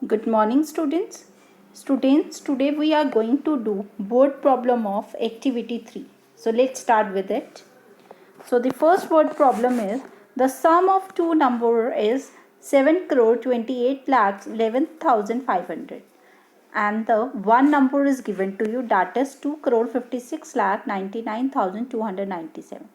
Good morning students. Today we are going to do word problem of activity 3. So let's start with it. So the first word problem is the sum of two number is 7 crore 28 lakhs 11,500 and the one number is given to you, that is 2 crore 56 lakh 99,297.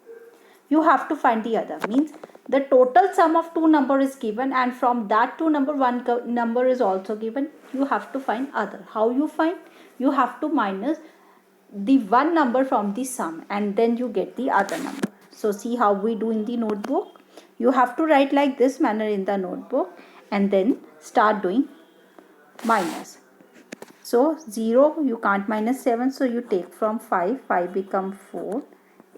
You have to find the other, means the total sum of two number is given and from that two number one number is also given. You have to find other. How you find? You have to minus the one number from the sum and then you get the other number. So see how we do in the notebook. You have to write like this manner in the notebook and then start doing minus. So 0 you can't minus 7, so you take from 5, 5 becomes 4,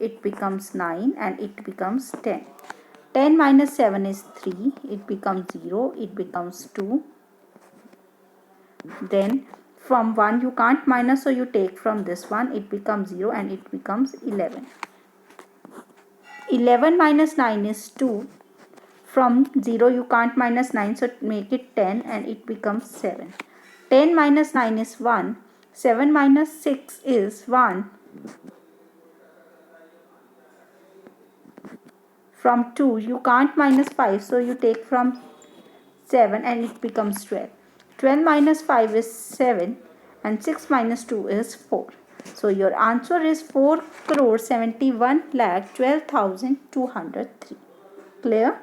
it becomes 9 and it becomes 10. 10 minus 7 is 3, it becomes 0, it becomes 2. Then from 1 you can't minus, so you take from this one, it becomes 0 and it becomes 11. 11 minus 9 is 2. From 0 you can't minus 9, so make it 10 and it becomes 7. 10 minus 9 is 1. 7 minus 6 is 1. From 2 you can't minus 5, so you take from 7 and it becomes 12. 12 minus 5 is 7 and 6 minus 2 is 4. So your answer is 4 crore 71 lakh 12,203. Clear?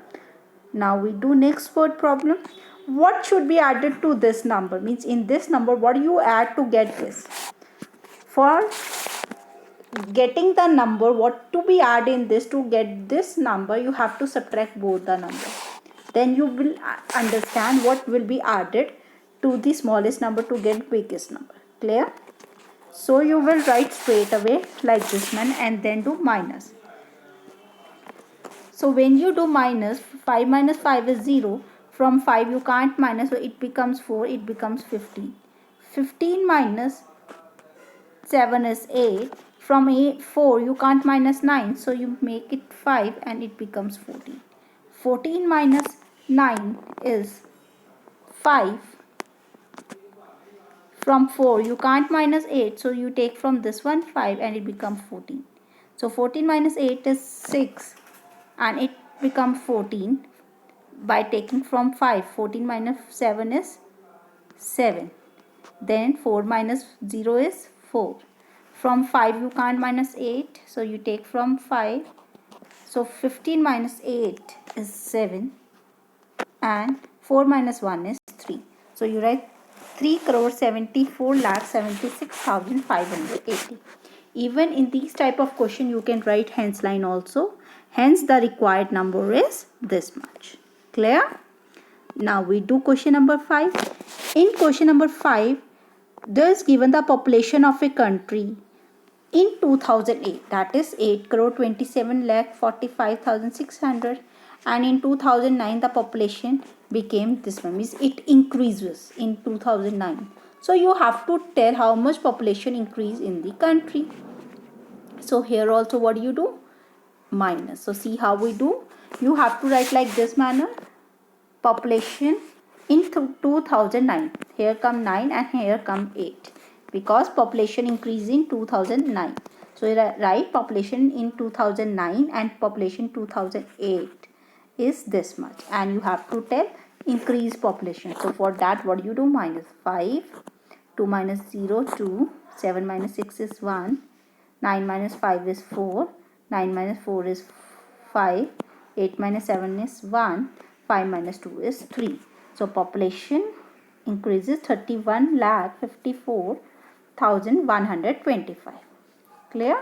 Now we do next word problem. What should be added to this number? Means in this number what do you add to get this? For getting the number, what to be added in this to get this number, you have to subtract both the numbers. Then you will understand what will be added to the smallest number to get biggest number. Clear? So you will write straight away like this man and then do minus. So when you do minus, 5 minus 5 is 0. From 5 you can't minus, so it becomes 4, it becomes 15. 15 minus 7 is 8. From 4 you can't minus 9, so you make it 5 and it becomes 14. 14 minus 9 is 5. From 4 you can't minus 8, so you take from this one 5 and it becomes 14. So 14 minus 8 is 6 and it becomes 14 by taking from 5. 14 minus 7 is 7. Then 4 minus 0 is 4. From 5 you can't minus 8, so you take from 5. So 15 minus 8 is 7 and 4 minus 1 is 3. So you write 3 crore 74 lakh 76,580. Even in these type of question you can write hence line also. Hence the required number is this much. Clear? Now we do question number 5. In question number 5, there is given the population of a country in 2008, that is 8 crore 27 lakh 45,600, and in 2009 the population became this one, means it increases in 2009. So you have to tell how much population increase in the country. So here also what do you do? Minus. So see how we do. You have to write like this manner. Population in 2009. Here come 9 and here come 8. Because population increased in 2009. So write population in 2009 and population 2008 is this much. And you have to tell increased population. So for that what do you do? Minus 5. 2 minus 0, 2. 7 minus 6 is 1. 9 minus 5 is 4. 9 minus 4 is 5. 8 minus 7 is 1. 5 minus 2 is 3. So population increases 31 lakh 54,125. Clear?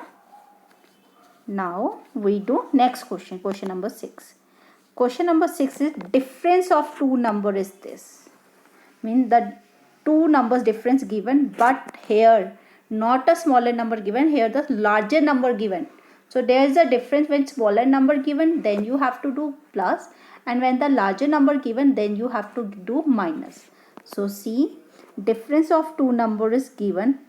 Now we do next question. Question number 6. Question number 6 is difference of two number is this. Means the two numbers difference given, but here not a smaller number given, here the larger number given. So there is a difference. When smaller number given, then you have to do plus, and when the larger number given, then you have to do minus. So see, difference of two number is given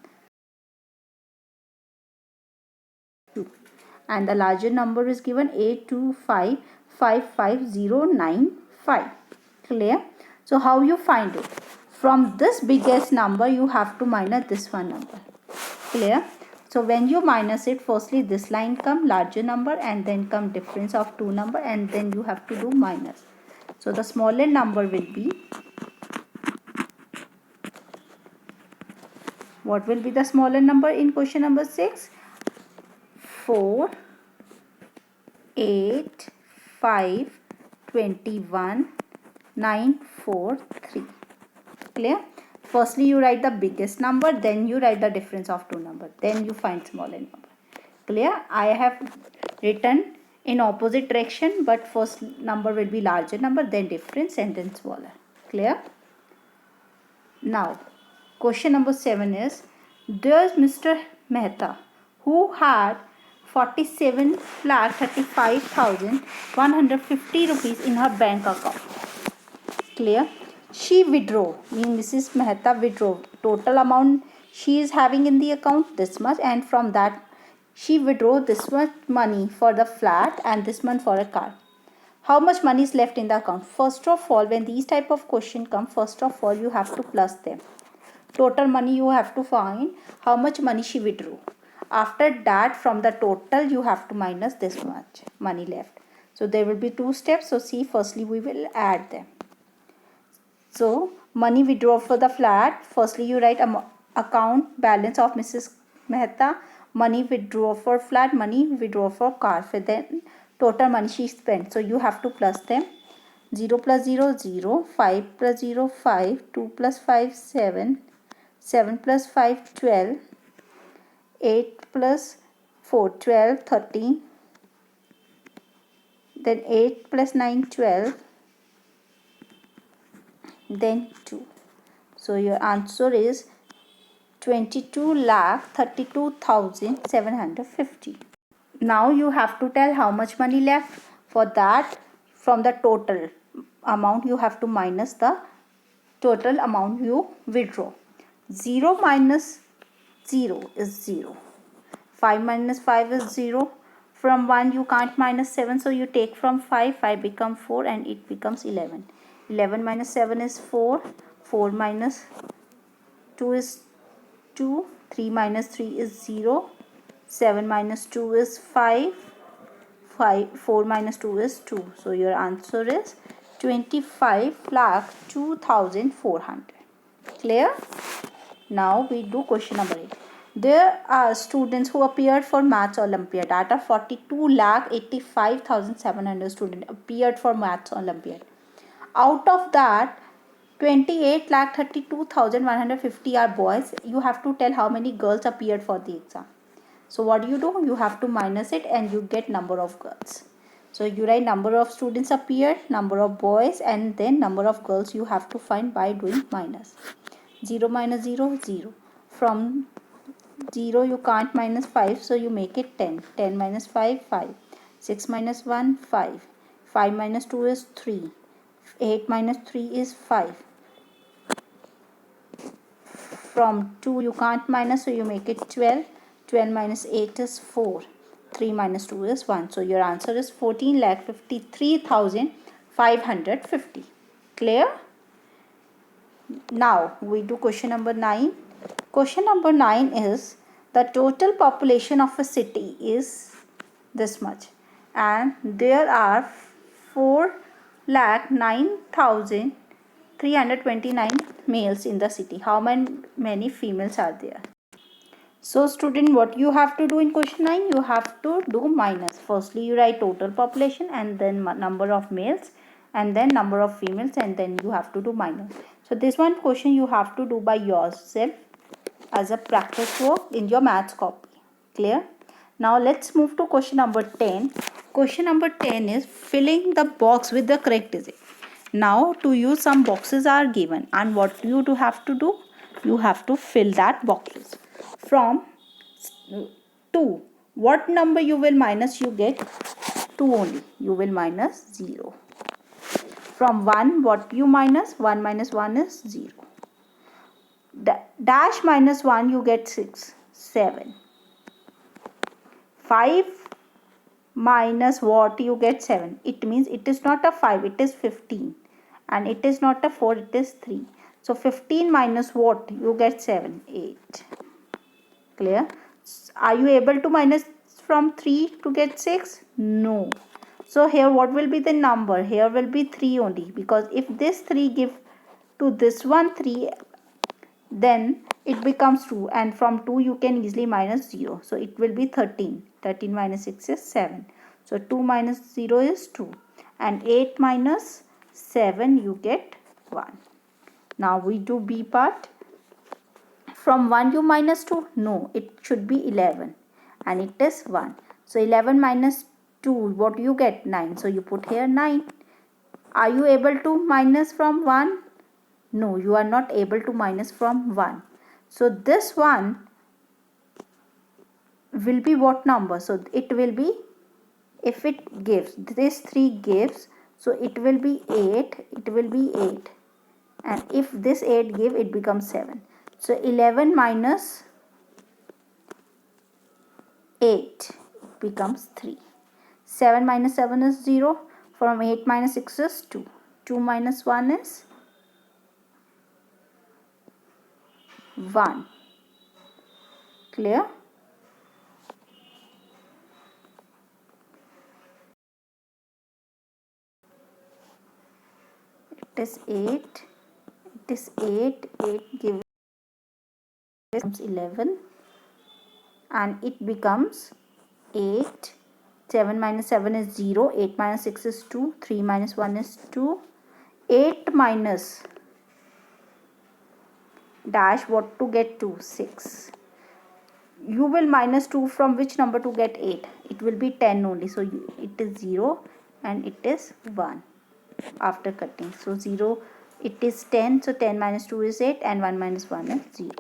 and the larger number is given 82555,095. Clear? So how you find it? From this biggest number you have to minus this one number. Clear? So when you minus it, firstly this line come larger number and then come difference of two number and then you have to do minus. So the smaller number will be, what will be the smaller number in question number 6? 4, 8, 5, 21, 9, 4, 3. Clear? Firstly you write the biggest number, then you write the difference of two number, then you find smaller number. Clear? I have written in opposite direction, but first number will be larger number, then difference and then smaller. Clear? Now question number 7 is, does Mr. Mehta, who had 47,35,150 rupees in her bank account. Clear? She withdraw, means Mrs. Mehta withdraw total amount she is having in the account this much, and from that she withdraw this much money for the flat and this month for a car. How much money is left in the account? First of all, when these type of question come, first of all you have to plus them. Total money you have to find how much money she withdrew. After that, from the total you have to minus this much money left. So there will be two steps. So see, firstly we will add them. So money withdraw for the flat, firstly you write account balance of Mrs. Mehta, money withdraw for flat, money withdraw for car, for then total money she spent. So you have to plus them. 0 plus 0 0, 5 plus 0 5, 2 plus 5 7, 7 plus 5 12, 8 plus 4 12, 13, then 8 plus 9 12, then 2. So your answer is 22,32,750. Now you have to tell how much money left. For that, from the total amount you have to minus the total amount you withdraw. 0 minus 0 is 0. 5 minus 5 is 0. From 1 you can't minus 7, so you take from 5, 5 becomes 4 and it becomes 11. 11 minus 7 is 4. 4 minus 2 is 2. 3 minus 3 is 0. 7 minus 2 is 5. 4 minus 2 is 2. So your answer is 25,02,400. Clear? Now we do question number 8. There are students who appeared for Maths Olympiad. Out of 42,85,700 students appeared for Maths Olympiad. Out of that, 28,32,150 are boys. You have to tell how many girls appeared for the exam. So what do? You have to minus it and you get number of girls. So you write number of students appeared, number of boys, and then number of girls you have to find by doing minus. 0 minus 0, 0. From 0 you can't minus 5, so you make it 10. 10 minus 5, 5. 6 minus 1, 5. 5 minus 2 is 3. 8 minus 3 is 5. From 2 you can't minus, so you make it 12. 12 minus 8 is 4. 3 minus 2 is 1. So your answer is 14,53,550. Clear? Now we do question number 9. Question number 9 is, the total population of a city is this much and there are 4,09,329 males in the city. How many females are there? So student, what you have to do in question 9? You have to do minus. Firstly you write total population and then number of males and then number of females and then you have to do minus. So this one question you have to do by yourself as a practice work in your maths copy. Clear? Now let's move to question number 10. Question number 10 is filling the box with the correct digit. Now to you some boxes are given and what you do have to do? You have to fill that boxes. From 2, what number you will minus? You get 2 only. You will minus 0. From 1, what you minus? 1 minus 1 is 0. Dash minus 1 you get 6, 7. 5 minus what you get? 7. It means it is not a 5, it is 15. And it is not a 4, it is 3. So 15 minus what? You get 7, 8. Clear? Are you able to minus from 3 to get 6? No. So here what will be the number? Here will be 3 only, because if this 3 give to this one 3, then it becomes 2, and from 2 you can easily minus 0. So it will be 13. 13 minus 6 is 7. So 2 minus 0 is 2, and 8 minus 7 you get 1. Now we do B part. From 1 you minus 2? No, it should be 11, and it is 1. So 11 minus 2, what you get? 9. So you put here 9. Are you able to minus from 1? No, you are not able to minus from 1. So this one will be what number? So it will be, if it gives, this 3 gives, so it will be 8, it will be 8. And if this 8 give, it becomes 7. So 11 minus 8 becomes 3. 7 minus 7 is 0. From 8 minus 6 is 2. 2 minus 1 is 1. Clear? It is 8. It is 8. 8 gives 11. And it becomes 8. 7 minus 7 is 0. 8 minus 6 is 2. 3 minus 1 is 2. 8 minus dash, what to get 2? 6. You will minus 2 from which number to get 8? It will be 10 only. So it is 0 and it is 1 after cutting. So 0, it is 10. So 10 minus 2 is 8, and 1 minus 1 is 0.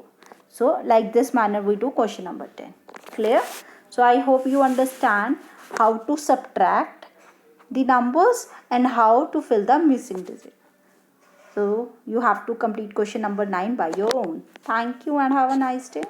So like this manner we do question number 10. Clear? So I hope you understand how to subtract the numbers and how to fill the missing digit. So you have to complete question number 9 by your own. Thank you and have a nice day.